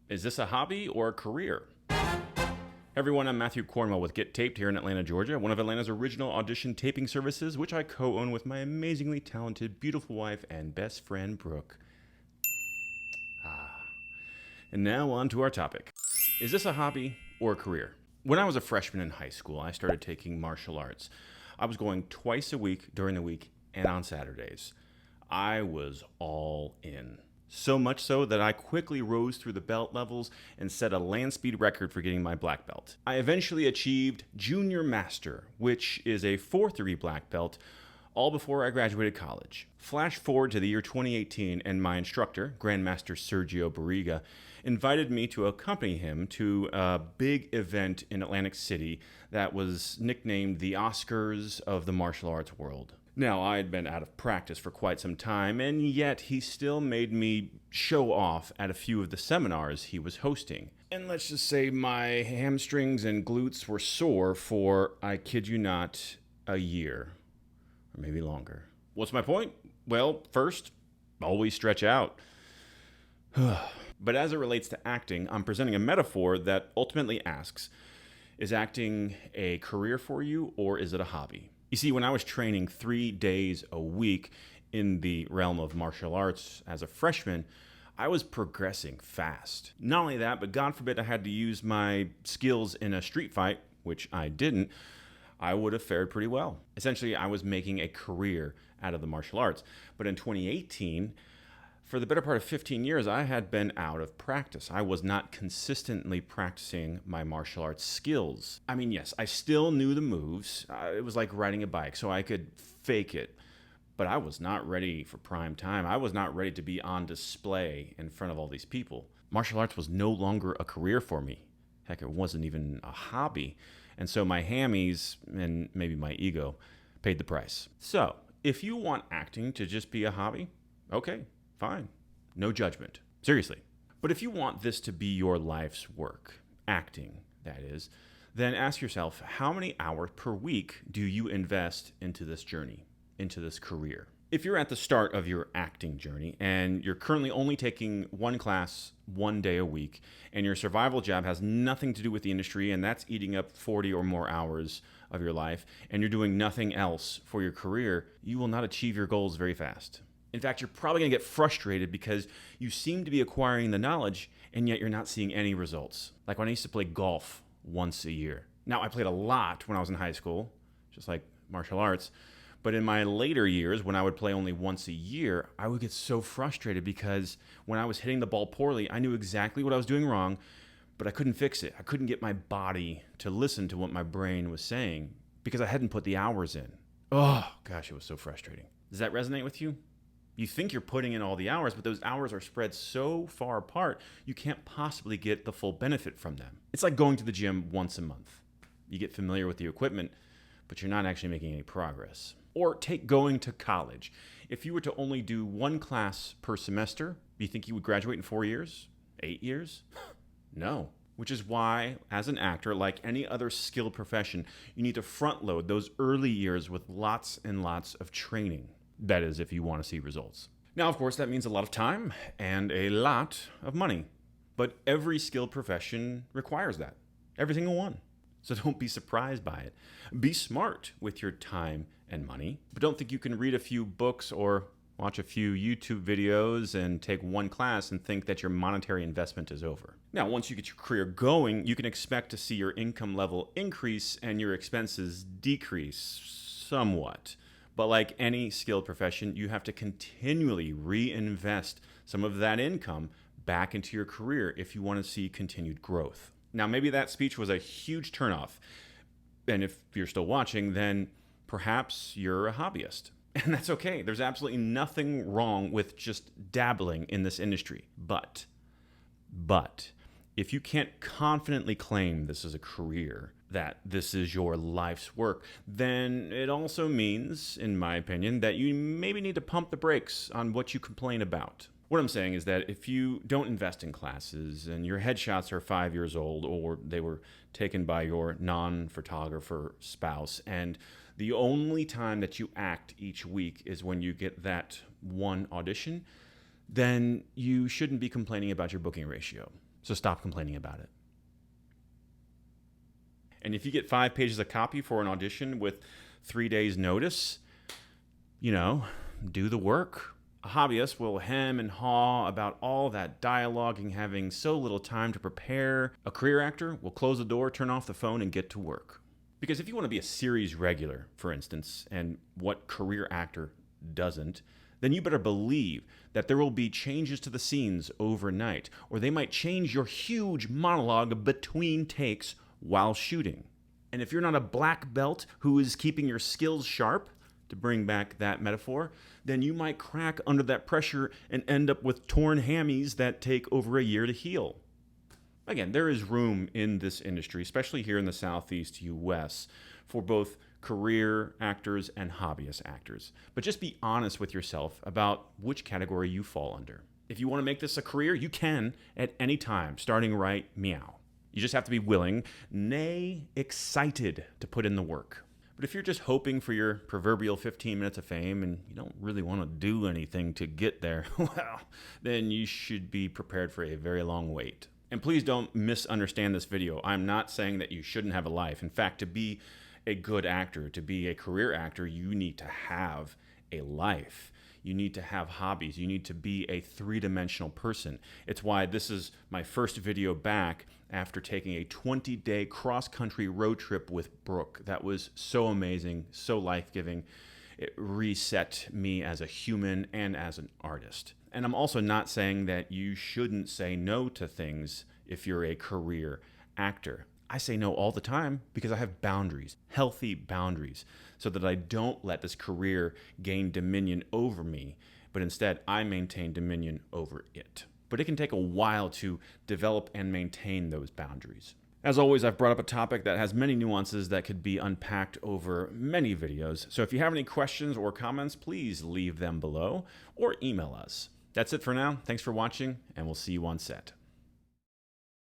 Is this a hobby or a career? Hey everyone, I'm Matthew Cornwell with Get Taped here in Atlanta, Georgia, one of Atlanta's original audition taping services, which I co-own with my amazingly talented, beautiful wife and best friend, Brooke. And now on to our topic. Is this a hobby or a career? When I was a freshman in high school, I started taking martial arts. I was going twice a week during the week and on Saturdays. I was all in. So much so that I quickly rose through the belt levels and set a land speed record for getting my black belt. I eventually achieved Junior Master, which is a 4-3 black belt, all before I graduated college. Flash forward to the year 2018, and my instructor, Grandmaster Sergio Barriga, invited me to accompany him to a big event in Atlantic City that was nicknamed the Oscars of the martial arts world. Now, I had been out of practice for quite some time, and yet he still made me show off at a few of the seminars he was hosting. And let's just say my hamstrings and glutes were sore for, I kid you not, a year. Or maybe longer. What's my point? Well, first, always stretch out. But as it relates to acting, I'm presenting a metaphor that ultimately asks, is acting a career for you or is it a hobby? You see, when I was training 3 days a week in the realm of martial arts as a freshman, I was progressing fast. Not only that, but God forbid I had to use my skills in a street fight, which I didn't, I would have fared pretty well. Essentially, I was making a career out of the martial arts. But in 2018, for the better part of 15 years, I had been out of practice. I was not consistently practicing my martial arts skills. I mean, yes, I still knew the moves. It was like riding a bike, so I could fake it. But I was not ready for prime time. I was not ready to be on display in front of all these people. Martial arts was no longer a career for me. Heck, it wasn't even a hobby. And so my hammies, and maybe my ego, paid the price. So, if you want acting to just be a hobby, okay, fine. No judgment. Seriously. But if you want this to be your life's work, acting, that is, then ask yourself, how many hours per week do you invest into this journey, into this career? If you're at the start of your acting journey and you're currently only taking one class 1 day a week and your survival job has nothing to do with the industry and that's eating up 40 or more hours of your life and you're doing nothing else for your career, you will not achieve your goals very fast. In fact, you're probably going to get frustrated because you seem to be acquiring the knowledge and yet you're not seeing any results. Like when I used to play golf once a year. Now, I played a lot when I was in high school, just like martial arts. But in my later years, when I would play only once a year, I would get so frustrated because when I was hitting the ball poorly, I knew exactly what I was doing wrong, but I couldn't fix it. I couldn't get my body to listen to what my brain was saying because I hadn't put the hours in. Oh, gosh, it was so frustrating. Does that resonate with you? You think you're putting in all the hours, but those hours are spread so far apart, you can't possibly get the full benefit from them. It's like going to the gym once a month. You get familiar with the equipment, but you're not actually making any progress. Or take going to college. If you were to only do one class per semester, do you think you would graduate in 4 years? 8 years? No. Which is why, as an actor, like any other skilled profession, you need to front load those early years with lots and lots of training. That is, if you want to see results. Now, of course, that means a lot of time and a lot of money. But every skilled profession requires that. Every single one. So don't be surprised by it. Be smart with your time and money, but don't think you can read a few books or watch a few YouTube videos and take one class and think that your monetary investment is over. Now, once you get your career going, you can expect to see your income level increase and your expenses decrease somewhat. But like any skilled profession, you have to continually reinvest some of that income back into your career if you want to see continued growth. Now, maybe that speech was a huge turnoff. And if you're still watching, then perhaps you're a hobbyist. And that's okay. There's absolutely nothing wrong with just dabbling in this industry. But, if you can't confidently claim this is a career, that this is your life's work, then it also means, in my opinion, that you maybe need to pump the brakes on what you complain about. What I'm saying is that if you don't invest in classes and your headshots are 5 years old or they were taken by your non-photographer spouse and the only time that you act each week is when you get that one audition, then you shouldn't be complaining about your booking ratio. So stop complaining about it. And if you get 5 pages of copy for an audition with 3 days notice, do the work. A hobbyist will hem and haw about all that dialoguing, having so little time to prepare. A career actor will close the door, turn off the phone, and get to work. Because if you want to be a series regular, for instance, and what career actor doesn't, then you better believe that there will be changes to the scenes overnight, or they might change your huge monologue between takes while shooting. And if you're not a black belt who is keeping your skills sharp, to bring back that metaphor, then you might crack under that pressure and end up with torn hammies that take over a year to heal. Again, there is room in this industry, especially here in the Southeast US, for both career actors and hobbyist actors. But just be honest with yourself about which category you fall under. If you want to make this a career, you can at any time, starting right meow. You just have to be willing, nay, excited to put in the work. But if you're just hoping for your proverbial 15 minutes of fame and you don't really want to do anything to get there, well, then you should be prepared for a very long wait. And please don't misunderstand this video. I'm not saying that you shouldn't have a life. In fact, to be a good actor, to be a career actor, you need to have a life. You need to have hobbies. You need to be a three-dimensional person. It's why this is my first video back after taking a 20-day cross-country road trip with Brooke. That was so amazing, so life-giving. It reset me as a human and as an artist. And I'm also not saying that you shouldn't say no to things if you're a career actor. I say no all the time because I have boundaries, healthy boundaries, so that I don't let this career gain dominion over me, but instead I maintain dominion over it. But it can take a while to develop and maintain those boundaries. As always, I've brought up a topic that has many nuances that could be unpacked over many videos. So if you have any questions or comments, please leave them below or email us. That's it for now. Thanks for watching, and we'll see you on set.